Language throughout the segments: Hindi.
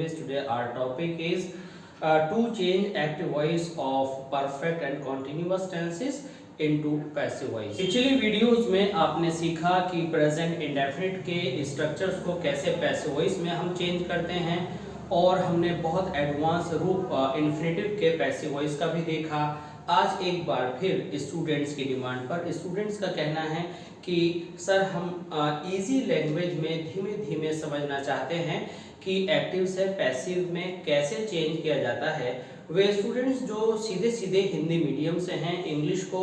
English. Today our topic is to change active voice of perfect and continuous tenses into passive voice. पिछली वीडियोस में आपने सीखा कि प्रेजेंट इंडेफिनिट के स्ट्रक्चर्स को कैसे पैसिव वॉइस में हम चेंज करते हैं और हमने बहुत एडवांस रूप इन्फिनेटिव के पैसिव वॉइस का भी देखा। आज एक बार फिर स्टूडेंट्स की डिमांड पर स्टूडेंट्स का कहना है कि सर हम इजी लैंग्वेज में धीमे धीमे समझना चाहते हैं कि एक्टिव से पैसिव में कैसे चेंज किया जाता है। वे स्टूडेंट्स जो सीधे सीधे हिंदी मीडियम से हैं, इंग्लिश को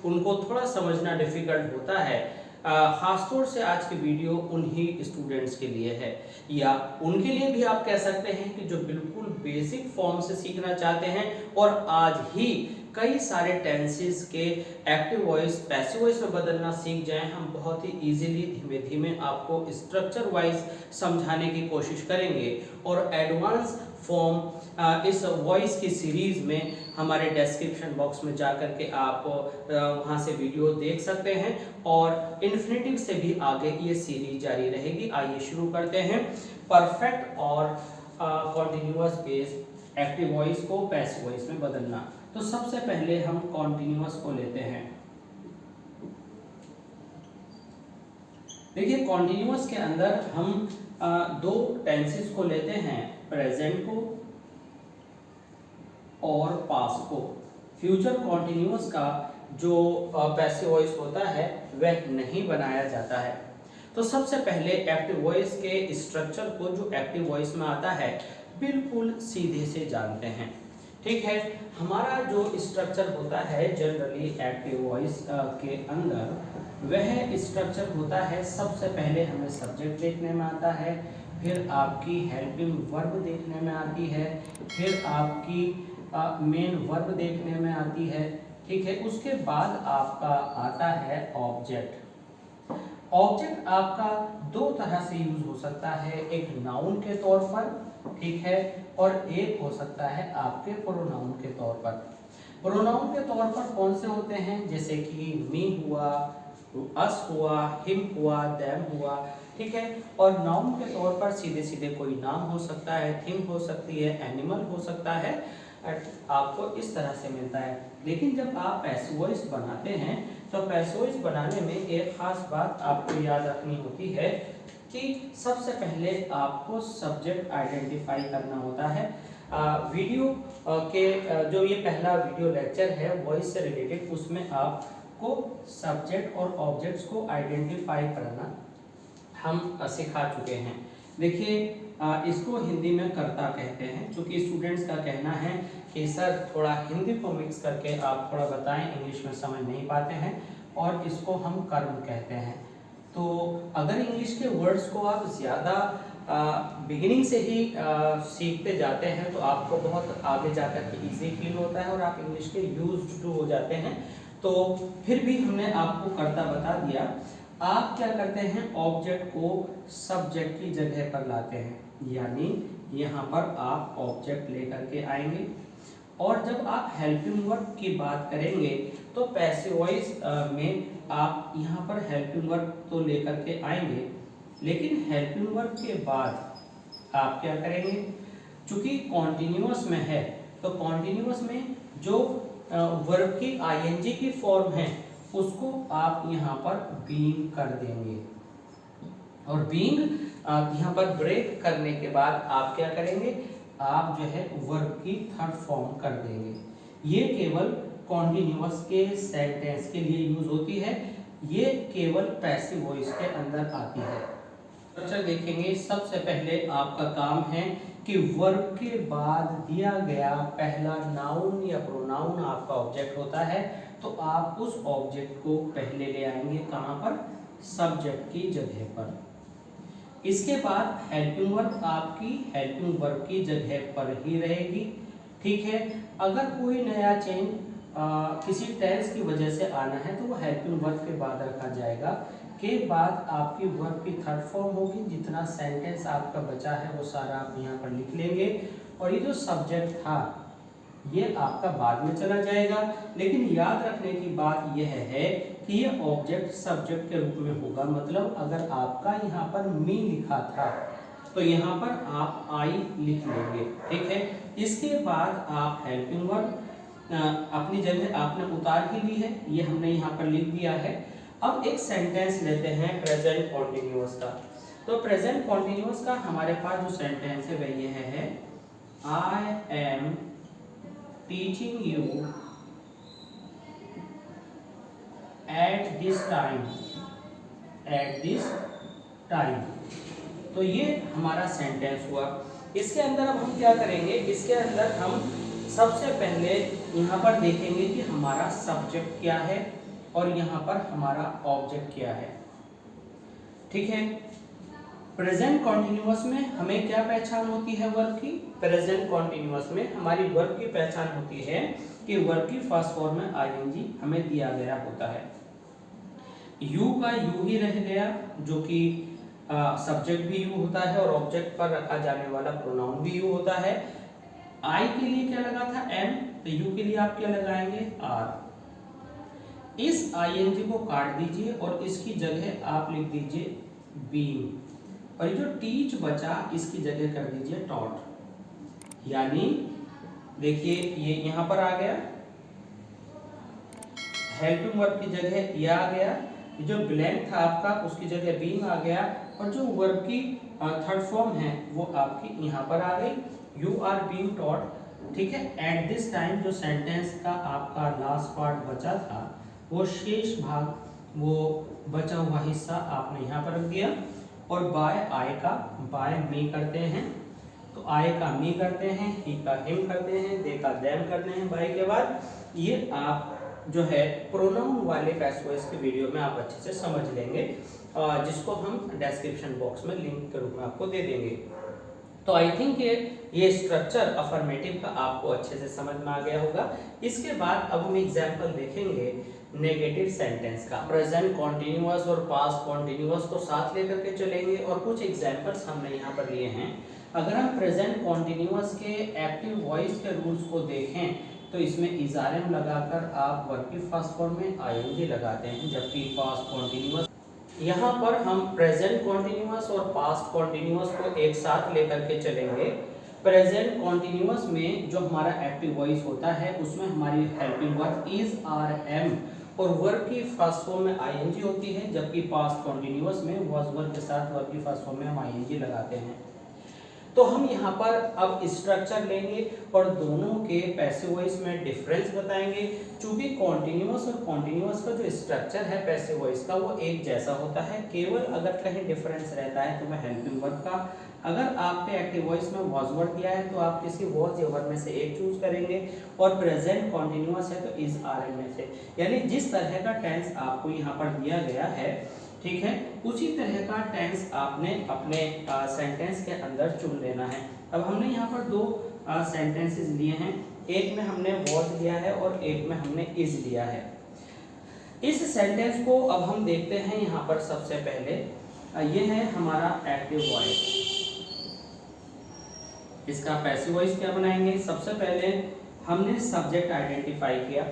उनको थोड़ा समझना डिफ़िकल्ट होता है। ख़ासतौर से आज की वीडियो उन्हीं स्टूडेंट्स के लिए है, या उनके लिए भी आप कह सकते हैं कि जो बिल्कुल बेसिक फॉर्म से सीखना चाहते हैं और आज ही कई सारे टेंसेस के एक्टिव वॉइस पैसिव वॉइस में बदलना सीख जाएं। हम बहुत ही इजीली धीमे धीमे आपको स्ट्रक्चर वाइज समझाने की कोशिश करेंगे और एडवांस फॉर्म इस वॉइस की सीरीज में हमारे डिस्क्रिप्शन बॉक्स में जा कर के आप वहां से वीडियो देख सकते हैं और इन्फिनेटिव से भी आगे ये सीरीज जारी रहेगी। आइए शुरू करते हैं परफेक्ट और कॉन्टिन्यूअस बेस एक्टिव वॉइस को पैसिव वॉइस में बदलना। तो सबसे पहले हम कॉन्टिन्यूअस को लेते हैं। देखिए कॉन्टिन्यूअस के अंदर हम दो टेंसेस को लेते हैं, प्रेजेंट को और पास्ट को। फ्यूचर कॉन्टिन्यूअस का जो पैसिव वॉइस होता है वह नहीं बनाया जाता है। तो सबसे पहले एक्टिव वॉइस के स्ट्रक्चर को जो एक्टिव वॉइस में आता है बिल्कुल सीधे से जानते हैं। ठीक है, हमारा जो स्ट्रक्चर होता है जनरली एक्टिव वॉइस के अंदर वह स्ट्रक्चर होता है, सबसे पहले हमें सब्जेक्ट देखने में आता है, फिर आपकी हेल्पिंग वर्ब देखने में आती है, फिर आपकी मेन वर्ब देखने में आती है। ठीक है, उसके बाद आपका आता है ऑब्जेक्ट। ऑब्जेक्ट आपका दो तरह से यूज हो सकता है, एक नाउन के तौर पर, ठीक है, और एक हो सकता है आपके प्रोनाउन के तौर पर। प्रोनाउन के तौर पर कौन से होते हैं, जैसे कि मी हुआ, अस हुआ, हिम हुआ, देम हुआ, ठीक है। और नाउन के तौर पर सीधे सीधे कोई नाम हो सकता है, थिंग हो सकती है, एनिमल हो सकता है, आपको इस तरह से मिलता है। लेकिन जब आप पैसिव वॉइस बनाते हैं तो पैसिव वॉइस बनाने में एक खास बात आपको याद रखनी होती है कि सबसे पहले आपको सब्जेक्ट आइडेंटिफाई करना होता है। वीडियो के जो ये पहला वीडियो लेक्चर है वॉइस से रिलेटेड, उसमें आपको सब्जेक्ट और ऑब्जेक्ट्स को आइडेंटिफाई करना हम सिखा चुके हैं। देखिए इसको हिंदी में कर्ता कहते हैं, क्योंकि स्टूडेंट्स का कहना है कि सर थोड़ा हिंदी को मिक्स करके आप थोड़ा बताएं, इंग्लिश में समझ नहीं पाते हैं, और इसको हम कर्म कहते हैं। तो अगर इंग्लिश के वर्ड्स को आप ज़्यादा बिगिनिंग से ही सीखते जाते हैं तो आपको बहुत आगे जाकर के ईजी फील होता है और आप इंग्लिश के यूज्ड टू हो जाते हैं। तो फिर भी हमने आपको कर्ता बता दिया। आप क्या करते हैं, ऑब्जेक्ट को सब्जेक्ट की जगह पर लाते हैं, यानी यहाँ पर आप ऑब्जेक्ट लेकर के आएंगे। और जब आप हेल्पिंग वर्ब की बात करेंगे तो पैसिव वॉइस में आप यहाँ पर हेल्पिंग वर्ब तो लेकर के आएंगे, लेकिन हेल्पिंग वर्ब के बाद आप क्या करेंगे, चूंकि कॉन्टिन्यूअस में है तो कॉन्टिन्यूअस में जो वर्ब की आईएनजी की फॉर्म है उसको आप यहाँ पर बीइंग कर देंगे, और बीइंग यहाँ पर ब्रेक करने के बाद आप क्या करेंगे, आप जो है वर्ब की थर्ड फॉर्म कर देंगे। ये केवल कॉन्टिन्यूअस के सेंटेंस के लिए यूज होती है, ये केवल पैसिव वॉइस के अंदर आती है। स्ट्रक्चर देखेंगे, सबसे पहले आपका काम है कि वर्ब के बाद दिया गया पहला नाउन या प्रोनाउन आपका ऑब्जेक्ट होता है, तो आप उस ऑब्जेक्ट को पहले ले आएंगे कहाँ पर, सब्जेक्ट की जगह पर। इसके बाद हेल्पिंग वर्ब आपकी हेल्पिंग वर्ब की जगह पर ही रहेगी। ठीक है, अगर कोई नया चेंज किसी टेंस की वजह से आना है तो वो हेल्पिंग वर्ब के बाद रखा जाएगा, के बाद आपकी वर्ब की थर्ड फॉर्म होगी। जितना सेंटेंस आपका बचा है वो सारा आप यहाँ पर लिख लेंगे, और ये जो सब्जेक्ट था ये आपका बाद में चला जाएगा। लेकिन याद रखने की बात यह है कि ये ऑब्जेक्ट सब्जेक्ट के रूप में होगा। मतलब अगर आपका यहाँ पर मी लिखा था तो यहाँ पर आप आई लिख लेंगे, ठीक है। इसके बाद आप हेल्पिंग वर्ब अपनी जगह आपने उतार ही ली है, ये हमने यहाँ पर लिख दिया है। अब एक सेंटेंस लेते हैं प्रेजेंट कॉन्टिन्यूअस का। तो प्रेजेंट कॉन्टिन्यूअस का हमारे पास जो सेंटेंस है वह ये है, I am teaching you eight this time. तो ये हमारा सेंटेंस हुआ। इसके अंदर अब हम क्या करेंगे, इसके अंदर हम सबसे पहले यहाँ पर देखेंगे कि हमारा सब्जेक्ट क्या है और यहाँ पर हमारा ऑब्जेक्ट क्या है, ठीक है। प्रेजेंट कॉन्टिन्यूअस में हमें क्या पहचान होती है वर्ब की? प्रेजेंट कॉन्टिन्यूअस में हमारी वर्ब की पहचान होती है कि वर्ब की फर्स्ट फॉर्म में आईएनजी हमें दिया गया होता है। यू का यू ही रह गया, जो कि सब्जेक्ट भी यू होता है और ऑब्जेक्ट पर रखा जाने वाला प्रोनाउन भी यू होता है। आई के लिए क्या लगा था? एम, तो यू के लिए आप क्या लगाएंगे? आर। इस आईएनजी को काट दीजिए और इसकी जगह आप लिख दीजिए बीइंग, और ये जो टीच बचा इसकी जगह कर दीजिए टॉट। यानी देखिए ये यहाँ पर आ गया, हेल्पिंग वर्ब की जगह ये आ गया, जो ब्लैंक था आपका उसकी जगह बीइंग आ गया, और जो वर्ब की थर्ड फॉर्म है वो आपकी यहाँ पर आ गई, यू आर बीइंग टॉट, ठीक है। एट दिस टाइम जो सेंटेंस का आपका लास्ट पार्ट बचा था, वो शेष भाग, वो बचा हुआ हिस्सा आपने यहाँ पर रख दिया। और बाय आय का बाय मी करते हैं, तो आय का मी करते हैं, ही का हिम करते हैं, दे का देम करते हैं बाय के बाद। ये आप जो है प्रोनाउन वाले पैसिव वॉइस के वीडियो में आप अच्छे से समझ लेंगे, जिसको हम डिस्क्रिप्शन बॉक्स में लिंक के रूप में आपको दे देंगे। तो आई थिंक ये स्ट्रक्चर अफर्मेटिव का आपको अच्छे से समझ में आ गया होगा। इसके बाद अब हम एग्जाम्पल देखेंगे नेगेटिव सेंटेंस का। प्रेजेंट कॉन्टिन्यूअस और पास्ट कॉन्टिन्यूअस को साथ लेकर के चलेंगे और कुछ एग्जाम्पल्स हमने यहाँ पर लिए हैं। अगर हम प्रेजेंट कॉन्टिन्यूअस के एक्टिव वॉइस के रूल्स को देखें तो इसमें इजारम लगाकर आप वर्ब की फर्स्ट फॉर्म में आईएनजी लगाते हैं, जबकि पास्ट कॉन्टिन्यूअस, यहाँ पर हम प्रेजेंट कॉन्टिन्यूअस और पास्ट कॉन्टिन्यूअस को एक साथ लेकर के चलेंगे। प्रेजेंट कॉन्टिन्यूअस में जो हमारा एक्टिव वॉइस होता है उसमें हमारी helping verb is, are, am और वर्ब की फर्स्ट फॉर्म में आईएनजी होती है, जबकि पास्ट कॉन्टिन्यूअस में वाज वर्ब के साथ वर्ब की फर्स्ट फॉर्म में हम आईएनजी लगाते हैं। तो हम यहाँ पर अब स्ट्रक्चर लेंगे और दोनों के पैसिव वॉइस में डिफरेंस बताएंगे। चूंकि कॉन्टिन्यूअस और कॉन्टिन्यूअस का जो स्ट्रक्चर है पैसिव वॉइस का वो एक जैसा होता है, केवल अगर कहीं डिफरेंस रहता है तो वह हेल्पिंग वर्ब का। अगर आपके एक्टिव वॉइस में वाज वर्ड दिया है तो आप किसी वाज या वर्ब में से एक चूज करेंगे, और प्रेजेंट कॉन्टिन्यूअस है तो इज, आर, एम में से। यानी जिस तरह का टेंस आपको यहाँ पर दिया गया है, ठीक है, उसी तरह का टेंस आपने अपने सेंटेंस के अंदर चुन लेना है। अब हमने यहाँ पर दो सेंटेंसेस लिए हैं, एक में हमने वॉज लिया है और एक में हमने इज लिया है। इस सेंटेंस को अब हम देखते हैं। यहाँ पर सबसे पहले ये है हमारा एक्टिव वॉइस, इसका पैसिव वॉइस क्या बनाएंगे? सबसे पहले हमने सब्जेक्ट आइडेंटिफाई किया,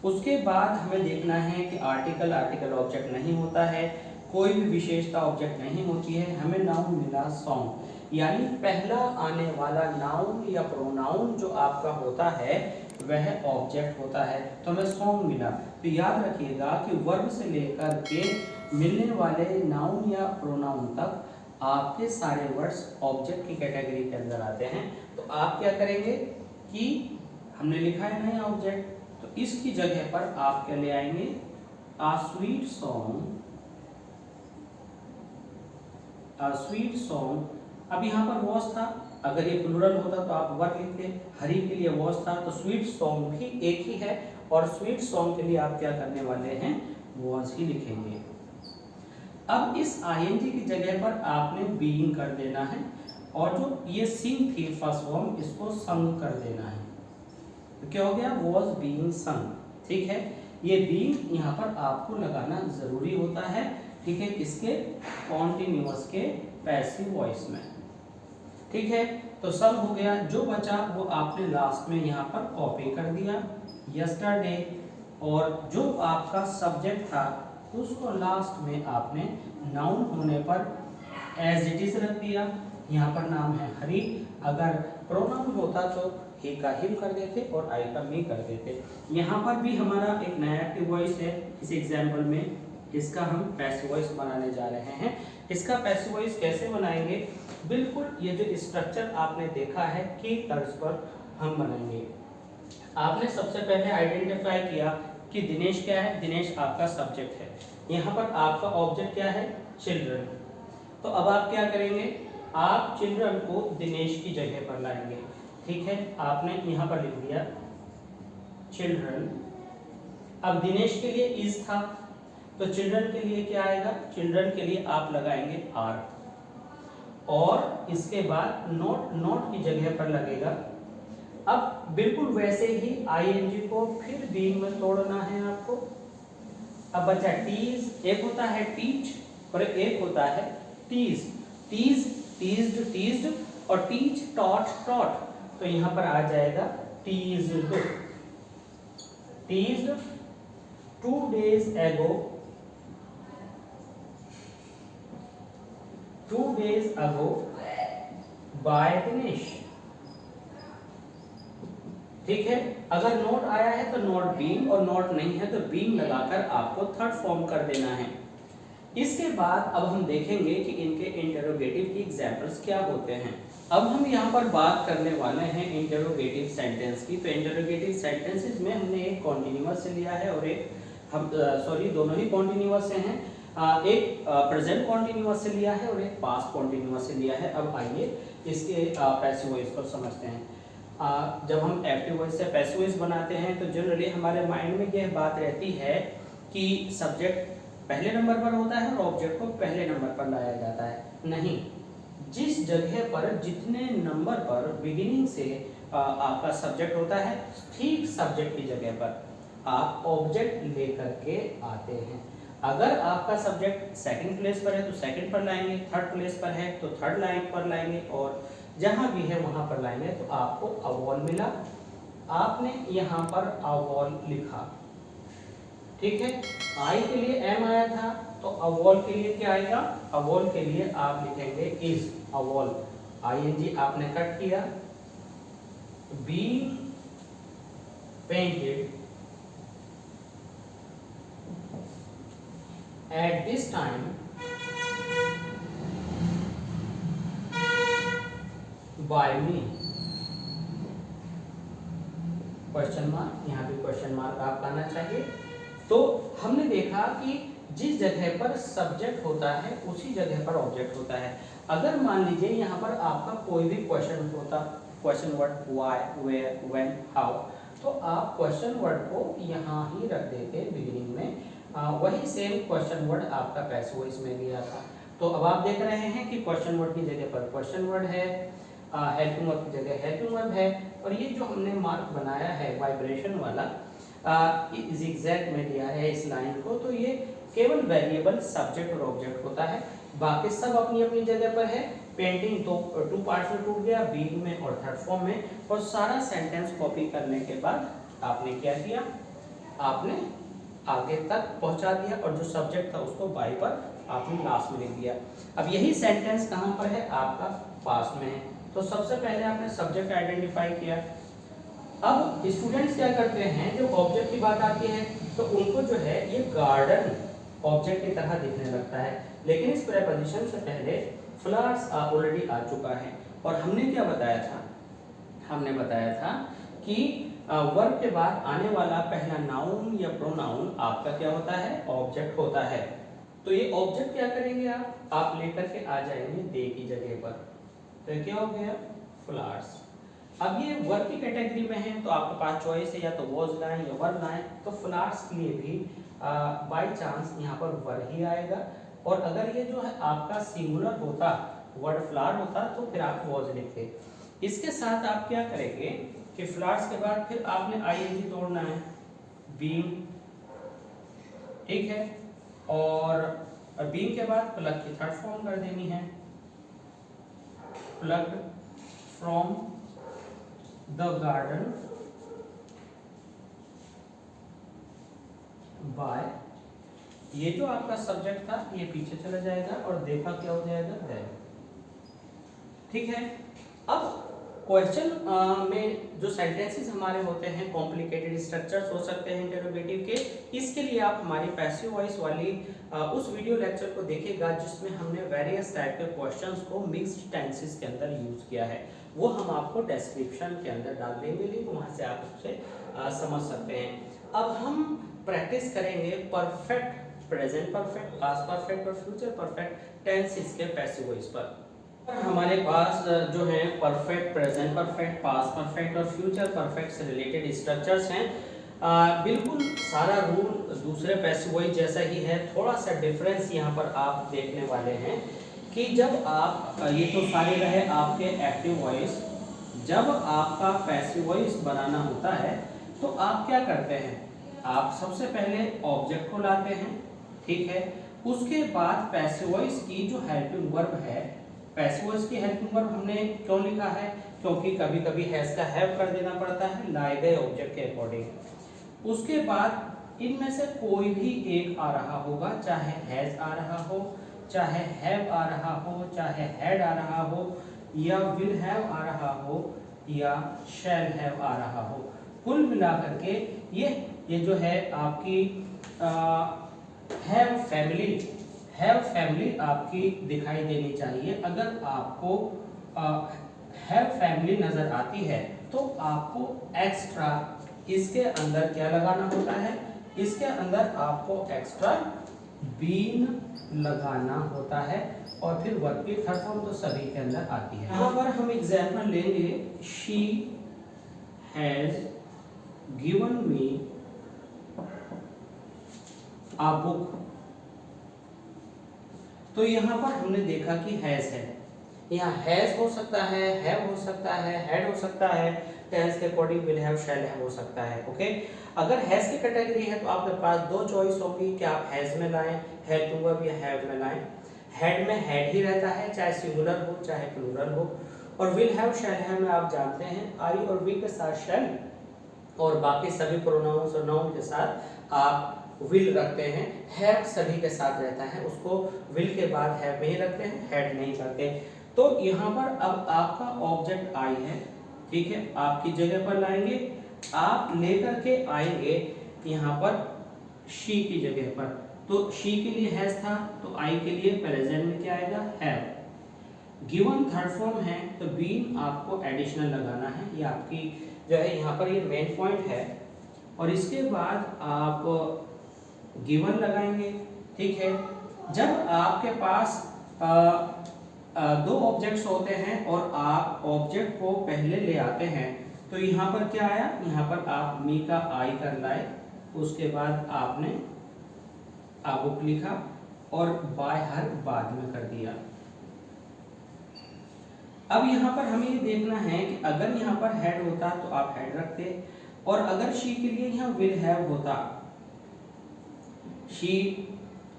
उसके बाद हमें देखना है कि आर्टिकल ऑब्जेक्ट नहीं होता है, कोई भी विशेषता ऑब्जेक्ट नहीं होती है, हमें नाउन मिला सॉन्ग, यानी पहला आने वाला नाउन या प्रोनाउन जो आपका होता है वह ऑब्जेक्ट होता है, तो हमें सॉन्ग मिला। तो याद रखिएगा कि वर्ब से लेकर के मिलने वाले नाउन या प्रोनाउन तक आपके सारे वर्ड्स ऑब्जेक्ट की कैटेगरी के अंदर आते हैं। तो आप क्या करेंगे कि हमने लिखा है नया ऑब्जेक्ट, तो इसकी जगह पर आप क्या ले आएंगे? आ स्वीट सॉन्ग। अब यहाँ पर वॉज था, अगर ये प्लूरल होता तो आप वर्ब लिखते, हरी के लिए वॉज था, तो स्वीट सॉन्ग भी एक ही है, और स्वीट सॉन्ग के लिए आप क्या करने वाले हैं? वॉज ही लिखेंगे। अब इस आईएनजी की जगह पर आपने बीइंग कर देना है, और जो ये सिंग थी फर्स्ट फॉर्म, इसको संग कर देना है। तो क्या हो गया? वॉज बीइंग संग, ठीक है। ये बीइंग यहाँ पर आपको लगाना जरूरी होता है, ठीक है, किसके? कॉन्टिन्यूअस के पैसिव वॉइस में, ठीक है। तो सब हो गया, जो बचा वो आपने लास्ट में यहाँ पर कॉपी कर दिया, यस्टरडे, और जो आपका सब्जेक्ट था उसको लास्ट में आपने नाउन होने पर एज इट इज रख दिया, यहाँ पर नाम है हरी, अगर प्रोनाउन होता तो ही का हिम कर देते और आई का मी कर देते। यहाँ पर भी हमारा एक नया एक्टिव वॉइस है इस एग्जाम्पल में, इसका हम पैसिव वॉइस बनाने जा रहे हैं। इसका पैसिव वॉइस कैसे बनाएंगे, बिल्कुल ये जो स्ट्रक्चर आपने देखा है कि तर्ज पर हम बनाएंगे। आपने सबसे पहले आइडेंटिफाई किया कि दिनेश क्या है, दिनेश आपका सब्जेक्ट है, यहाँ पर आपका ऑब्जेक्ट क्या है, चिल्ड्रन। तो अब आप क्या करेंगे, आप चिल्ड्रन को दिनेश की जगह पर लाएंगे। ठीक है, आपने यहाँ पर लिख दिया चिल्ड्रन। अब दिनेश के लिए इज था, तो चिल्ड्रन के लिए क्या आएगा, चिल्ड्रन के लिए आप लगाएंगे आर, और इसके बाद नोट, नोट की जगह पर लगेगा। अब बिल्कुल वैसे ही आईएनजी को फिर बीइंग में तोड़ना है आपको। अब बचा टीज, एक होता है टीच और एक होता है टीज। टीज, टीज्ड, टीज्ड, और टीच, टॉट, टॉट। तो यहाँ पर आ जाएगा teased. Teased 2 days ago, 2 days ago by Dinesh. ठीक है, अगर नोट आया है तो नोट बीइंग, और नोट नहीं है तो बीइंग लगाकर आपको थर्ड फॉर्म कर देना है। इसके बाद अब हम देखेंगे कि इनके इंटरोगेटिव की एग्जांपल्स क्या होते हैं। अब हम यहाँ पर बात करने वाले हैं इंटरोगेटिव सेंटेंस की। तो इंटरोगेटिव सेंटेंसेस में हमने एक कॉन्टिन्यूअस से लिया है और एक हम दोनों ही कॉन्टिन्यूअस से हैं। एक प्रेजेंट कॉन्टिन्यूअस से लिया है और एक पास्ट कॉन्टिन्यूअस से लिया है। अब आइए इसके पैसिव वॉइस को समझते हैं। जब हम एक्टिव वॉइस से पैसिव वॉइस बनाते हैं तो जनरली हमारे माइंड में यह बात रहती है कि सब्जेक्ट पहले नंबर पर होता है और ऑब्जेक्ट को पहले नंबर पर लाया जाता है। नहीं, जिस जगह पर जितने नंबर पर बिगिनिंग से आपका सब्जेक्ट होता है, ठीक सब्जेक्ट की जगह पर आप ऑब्जेक्ट लेकर के आते हैं। अगर आपका सब्जेक्ट सेकंड प्लेस पर है तो सेकंड पर लाएंगे, थर्ड प्लेस पर है तो थर्ड लाइन पर लाएंगे, और जहां भी है वहां पर लाएंगे। तो आपको अवॉल मिला, आपने यहाँ पर अवॉल लिखा। ठीक है, आई के लिए एम आया था तो अवॉल के लिए क्या आएगा, अवॉल के लिए आप लिखेंगे इज, अवॉल। आईएनजी आपने कट किया। Be painted at this time by me, question mark, यहाँ भी क्वेश्चन मार्क आपका आना चाहिए। तो हमने देखा कि जिस जगह पर सब्जेक्ट होता है उसी जगह पर ऑब्जेक्ट होता है। अगर मान लीजिए यहाँ पर आपका कोई भी क्वेश्चन होता, question word why, where, when, how, तो आप क्वेश्चन वर्ड को यहाँ ही रख देते बिगिनिंग में। वही सेम क्वेश्चन वर्ड आपका पैसिव वॉइस में लिया था। तो अब आप देख रहे हैं कि क्वेश्चन वर्ड की जगह पर क्वेश्चन वर्ड है, हेल्पिंग वर्ब की जगह हेल्पिंग वर्ब है, और ये जो हमने मार्क बनाया है वाइब्रेशन वाला ज़िगज़ैग में लिया है इस लाइन को, तो ये केवल वेरिएबल सब्जेक्ट और ऑब्जेक्ट होता है, बाकी सब अपनी अपनी जगह पर है। पेंटिंग तो 2 पार्ट्स में टूट गया, बीइंग में और थर्ड फॉर्म में। और सारा सेंटेंस कॉपी करने के बाद आपने क्या किया, आपने आगे तक पहुंचा दिया, और जो सब्जेक्ट था उसको बाई पर आपने लास्ट में लिख दिया। अब यही सेंटेंस कहाँ पर है, आपका पास्ट में है। तो सबसे पहले आपने सब्जेक्ट आइडेंटिफाई किया। अब स्टूडेंट्स क्या करते हैं, जब ऑब्जेक्ट की बात आती है तो उनको जो है ये गार्डन ऑब्जेक्ट की तरह दिखने लगता है, लेकिन इस प्रेपोजिशन से पहले फ्लावर्स ऑलरेडी आ चुका है। और हमने क्या बताया था, हमने बताया था कि वर्ब के बाद आने वाला पहला नाउन या प्रोनाउन आपका क्या होता है, ऑब्जेक्ट होता है। तो ये ऑब्जेक्ट क्या करेंगे आप लेकर के आ जाएंगे दे की जगह पर, तो क्या हो गया, फ्लावर्स। अब ये वर्ब की कैटेगरी में है तो आपके पास चॉइस है, या तो वॉज लाइन या वर लाइन। तो फ्लावर्स के लिए भी बाय चांस यहाँ पर वर ही आएगा, और अगर ये जो है आपका सिंगुलर होता, वर्ड फ्लावर होता, तो फिर आप वॉज लिखते। इसके साथ आप क्या करेंगे कि फ्लावर्स के बाद फिर आपने आईएनजी तोड़ना है, बीइंग, ठीक है, और बीइंग के बाद प्लग की थर्ड फॉर्म कर देनी है, plug from the garden by, ये जो आपका सब्जेक्ट था ये पीछे चला जाएगा और देखा क्या हो जाएगा, देन। ठीक है। अब क्वेश्चन में जो सेंटेंसेस हमारे होते हैं कॉम्प्लिकेटेड स्ट्रक्चर्स हो सकते हैं इंटरोगेटिव के, इसके लिए आप हमारी पैसिव वॉइस वाली उस वीडियो लेक्चर को देखिएगा जिसमें हमने वेरियस टाइप के क्वेश्चंस को मिक्स्ड टेंसेस के अंदर यूज किया है। वो हम आपको डिस्क्रिप्शन के अंदर डाल देंगे लिंक, वहां से आप उससे समझ सकते हैं। अब हम प्रैक्टिस करेंगे perfect, present perfect, past perfect और फ्यूचर परफेक्ट टेंसेस के पैसिव वॉइस पर। हमारे पास जो है perfect, present perfect, past perfect और फ्यूचर परफेक्ट से रिलेटेड स्ट्रक्चर्स हैं। बिल्कुल सारा रूल दूसरे पैसिव वॉइस जैसा ही है, थोड़ा सा डिफरेंस यहाँ पर आप देखने वाले हैं कि जब आप ये तो सारे रहे आपके एक्टिव वॉइस, जब आपका पैसिव वॉइस बनाना होता है तो आप क्या करते हैं, आप सबसे पहले ऑब्जेक्ट को लाते हैं, ठीक है। उसके बाद पैसिव वॉइस की जो हेल्पिंग वर्ब है, पैसिव वॉइस की हेल्पिंग वर्ब हमने क्यों लिखा है, क्योंकि कभी कभी हैज का हैव कर देना पड़ता है लाए गए ऑब्जेक्ट के अकॉर्डिंग। उसके बाद इनमें से कोई भी एक आ रहा होगा, चाहे हैज आ रहा हो, चाहे हैव आ रहा हो, चाहे हैड आ रहा हो, या विल हैव आ रहा हो, या शैल हैव आ रहा हो। कुल मिलाकर के ये जो है आपकी हैव फैमिली आपकी दिखाई देनी चाहिए। अगर आपको हैव फैमिली नजर आती है तो आपको एक्स्ट्रा इसके अंदर क्या लगाना होता है, इसके अंदर आपको एक्स्ट्रा बीन लगाना होता है और फिर वर्ब की थर्ड फॉर्म तो सभी के अंदर आती है। यहाँ पर हम एग्जाम्पल लेंगे, she has given me a book. तो यहाँ पर हमने देखा कि हैज है, यहाँ हैज हो सकता है, हैव हो सकता है, हैड हो सकता है, टेंस के according will have, shall have हो सकता है। ओके, अगर हैज की कैटेगरी है तो आपके पास दो चॉइस होगी कि आप हैज में लाएं, हेल्पिंग वर्ब या हैव में लाएं। हैड में हैड ही रहता है, चाहे सिंगुलर हो चाहे प्लूरल हो। और विल हैव, शैल हैव में आप जानते हैं आई और वी के साथ शैल और बाकी सभी प्रोनाउंस और नाउन के साथ आप विल रखते हैं। हैव सभी के साथ रहता है, उसको विल के बाद हैव में ही रखते हैं, हैड नहीं करते। तो यहाँ पर अब आपका ऑब्जेक्ट आई है, ठीक है, आपकी जगह पर लाएंगे, आप लेकर के आएंगे यहाँ पर शी की जगह पर। तो शी के लिए हैज था तो आई के लिए प्रेजेंट में क्या आएगा, हैव। गिवन थर्ड फॉर्म है तो बीन आपको एडिशनल लगाना है, ये आपकी जो है यहाँ पर ये मेन पॉइंट है। और इसके बाद आप गिवन लगाएंगे, ठीक है। जब आपके पास दो ऑब्जेक्ट्स होते हैं और आप ऑब्जेक्ट को पहले ले आते हैं तो यहाँ पर क्या आया, यहाँ पर आप मी का आई कर लाए, उसके बाद आपने आ बुक लिखा और बाय हर बाद में कर दिया। अब यहाँ पर हमें ये देखना है कि अगर यहाँ पर हैड होता तो आप हैड रखते, और अगर शी के लिए यहाँ विल हैव होता, शी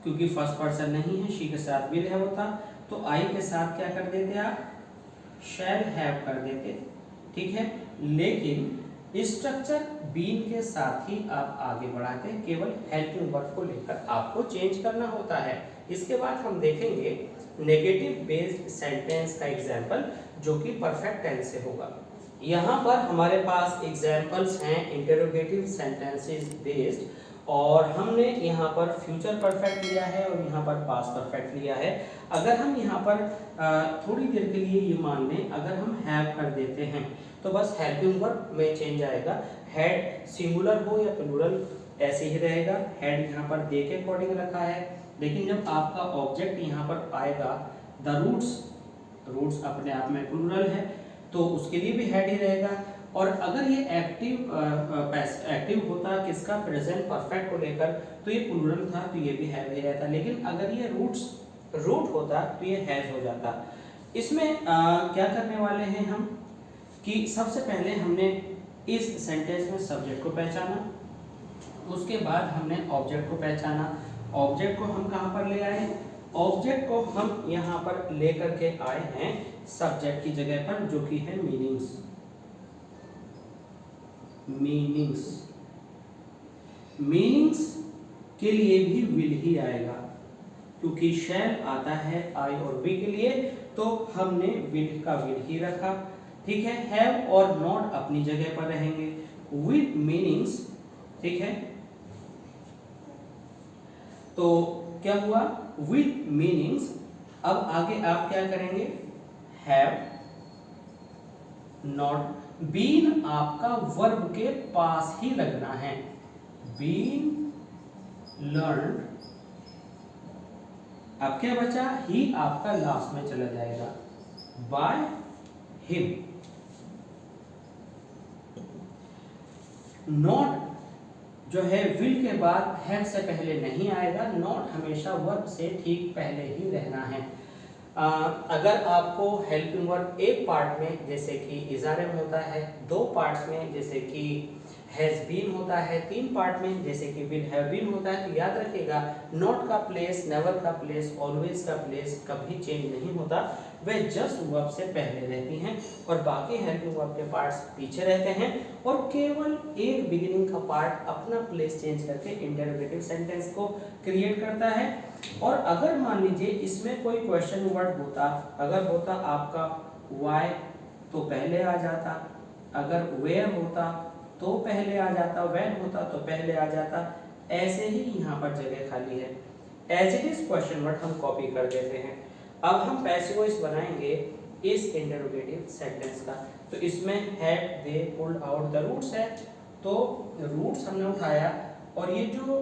क्योंकि फर्स्ट पर्सन नहीं है, शी के साथ विल हैव होता तो आई के साथ क्या कर देते आप, शैल हैव कर देते, ठीक है। लेकिन स्ट्रक्चर बीन के साथ ही आप आगे बढ़ाते, केवल हेल्पिंग वर्ब को लेकर आपको चेंज करना होता है। इसके बाद हम देखेंगे नेगेटिव बेस्ड सेंटेंस का एग्जाम्पल जो कि परफेक्ट टेंस से होगा। यहाँ पर हमारे पास एग्जाम्पल्स हैं इंटरोगेटिव सेंटेंसेस बेस्ड, और हमने यहाँ पर फ्यूचर परफेक्ट लिया है और यहाँ पर पास्ट परफेक्ट लिया है। अगर हम यहाँ पर थोड़ी देर के लिए ये मान लें, अगर हम हैव कर देते हैं तो बस हेल्पिंग वर्ब में चेंज आएगा, हेड सिंगुलर हो या प्लूरल ऐसे ही रहेगा। हेड यहाँ पर दे के अकॉर्डिंग रखा है, लेकिन जब आपका ऑब्जेक्ट यहाँ पर आएगा द रूट्स अपने आप में प्लूरल है तो उसके लिए भी हेड ही रहेगा। और अगर ये एक्टिव होता किसका, प्रेजेंट परफेक्ट को लेकर तो ये प्लूरल था तो ये भी हैव ही रहता, लेकिन अगर ये रूट होता तो ये हैज हो जाता। इसमें क्या करने वाले हैं हम कि सबसे पहले हमने इस सेंटेंस में सब्जेक्ट को पहचाना, उसके बाद हमने ऑब्जेक्ट को पहचाना। ऑब्जेक्ट को हम कहाँ पर ले आए, ऑब्जेक्ट को हम यहाँ पर लेकर के आए हैं सब्जेक्ट की जगह पर, जो कि है मीनिंग्स। मीनिंग्स के लिए भी विल ही आएगा, क्योंकि शैल आता है आई और वी के लिए, तो तो हमने विल का विल ही रखा, ठीक है। हैव और नॉट अपनी जगह पर रहेंगे। विद मीनिंग्स, ठीक है, तो क्या हुआ, विद मीनिंग्स। अब आगे आप क्या करेंगे, हैव नॉट, बीन आपका वर्ब के पास ही लगना है, बीन लर्न। अब क्या बचा, ही आपका लास्ट में चला जाएगा, बाय हिम। नॉट जो है विल के बाद हैव से पहले नहीं आएगा, नॉट हमेशा वर्ब से ठीक पहले ही रहना है। अगर आपको हेल्पिंग वर्ब एक पार्ट में जैसे कि इजारे में होता है, दो पार्ट्स में जैसे कि हैज बीन होता है, तीन पार्ट में जैसे कि विल हैव बीन होता है, तो याद रखिएगा नॉट का प्लेस, नेवर का प्लेस, ऑलवेज का प्लेस कभी चेंज नहीं होता, वे जस्ट वर्ब से पहले रहती हैं और बाकी हेल्पिंग वर्ब के पार्ट्स पीछे रहते हैं और केवल एक बिगिनिंग का पार्ट अपना प्लेस चेंज करके इंटरोगेटिव सेंटेंस को क्रिएट करता है। और अगर मान लीजिए इसमें कोई क्वेश्चन वर्ड होता, अगर होता आपका व्हाई तो पहले आ जाता, अगर वेयर होता तो पहले आ जाता, व्हेन होता तो पहले आ जाता, ऐसे ही यहाँ पर जगह खाली है। As it is question word हम कॉपी कर देते हैं। अब हम पैसिव वॉइस बनाएंगे इस इंटरोगेटिव सेंटेंस का, तो इसमें had, they, pulled out, the roots है, तो रूट्स हमने उठाया और ये जो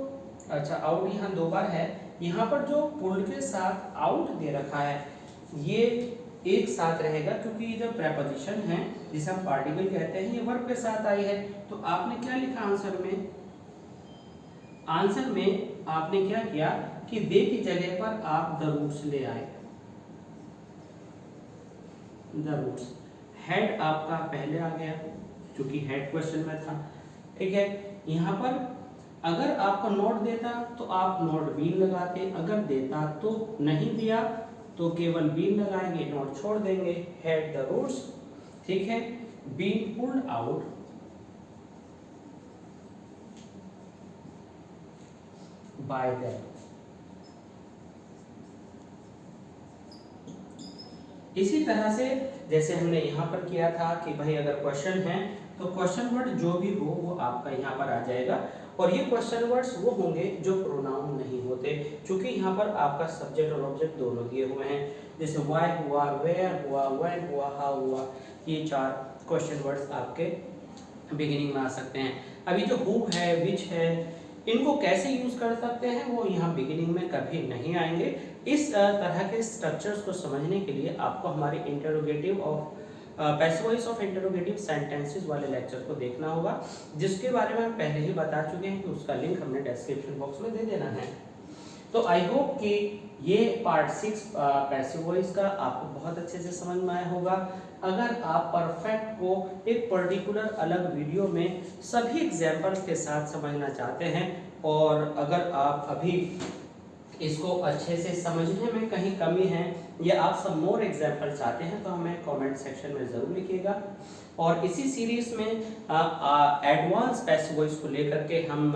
अच्छा आउट यहाँ दो बार है, यहाँ पर जो पुल्ड के साथ आउट दे रखा है ये एक साथ रहेगा क्योंकि ये जो प्रेपोजिशन है जिसे हम पार्टिकल कहते हैं ये वर्ब के साथ आई है। तो आपने क्या लिखा आंसर में, आंसर में आपने क्या किया कि दे की जगह पर आप द रूट्स ले आए, द रूट्स। हेड आपका पहले आ गया क्योंकि हेड क्वेश्चन में था, ठीक है। यहाँ पर अगर आपको नोट देता तो आप नोट बीन लगाते, अगर देता तो नहीं दिया तो केवल बीन लगाएंगे, नोट छोड़ देंगे। हैड द रूट्स, ठीक है, been pulled out by that. इसी तरह से जैसे हमने यहाँ पर किया था कि भाई अगर क्वेश्चन है तो क्वेश्चन वर्ड जो भी हो वो आपका यहाँ पर आ जाएगा और ये क्वेश्चन वर्ड्स वो होंगे जो प्रोनाउन नहीं होते, क्योंकि यहाँ पर आपका सब्जेक्ट और ऑब्जेक्ट दोनों दिए हुए हैं। जैसे व्हाई हुआ, वेयर हुआ, व्हेन हुआ, हाउ हुआ, ये चार क्वेश्चन वर्ड्स आपके बिगिनिंग में आ सकते हैं। अभी जो हु है, विच है, इनको कैसे यूज कर सकते हैं वो यहाँ बिगिनिंग में कभी नहीं आएंगे। इस तरह के स्ट्रक्चर्स को समझने के लिए आपको हमारे interrogative of passive voice of interrogative sentences वाले लेक्चर को देखना होगा, जिसके बारे में हम पहले ही बता चुके हैं कि उसका लिंक हमने डिस्क्रिप्शन बॉक्स में दे देना है। तो आई होप कि ये पार्ट 6 पैसिव वॉइस का आपको बहुत अच्छे से समझ में आया होगा। अगर आप परफेक्ट को एक पर्टिकुलर अलग वीडियो में सभी एग्जाम्पल्स के साथ समझना चाहते हैं और अगर आप अभी इसको अच्छे से समझने में कहीं कमी है या आप सब मोर एग्जाम्पल चाहते हैं तो हमें कमेंट सेक्शन में ज़रूर लिखिएगा। और इसी सीरीज में एडवांस पैसिव वॉइस को लेकर के हम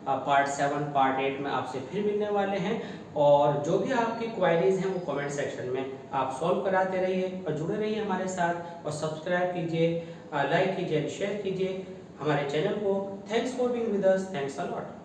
पार्ट 7 पार्ट 8 में आपसे फिर मिलने वाले हैं और जो भी आपकी क्वेरीज हैं वो कमेंट सेक्शन में आप सॉल्व कराते रहिए और जुड़े रहिए हमारे साथ और सब्सक्राइब कीजिए, लाइक कीजिए, शेयर कीजिए हमारे चैनल को। Thanks for being with us, thanks a lot.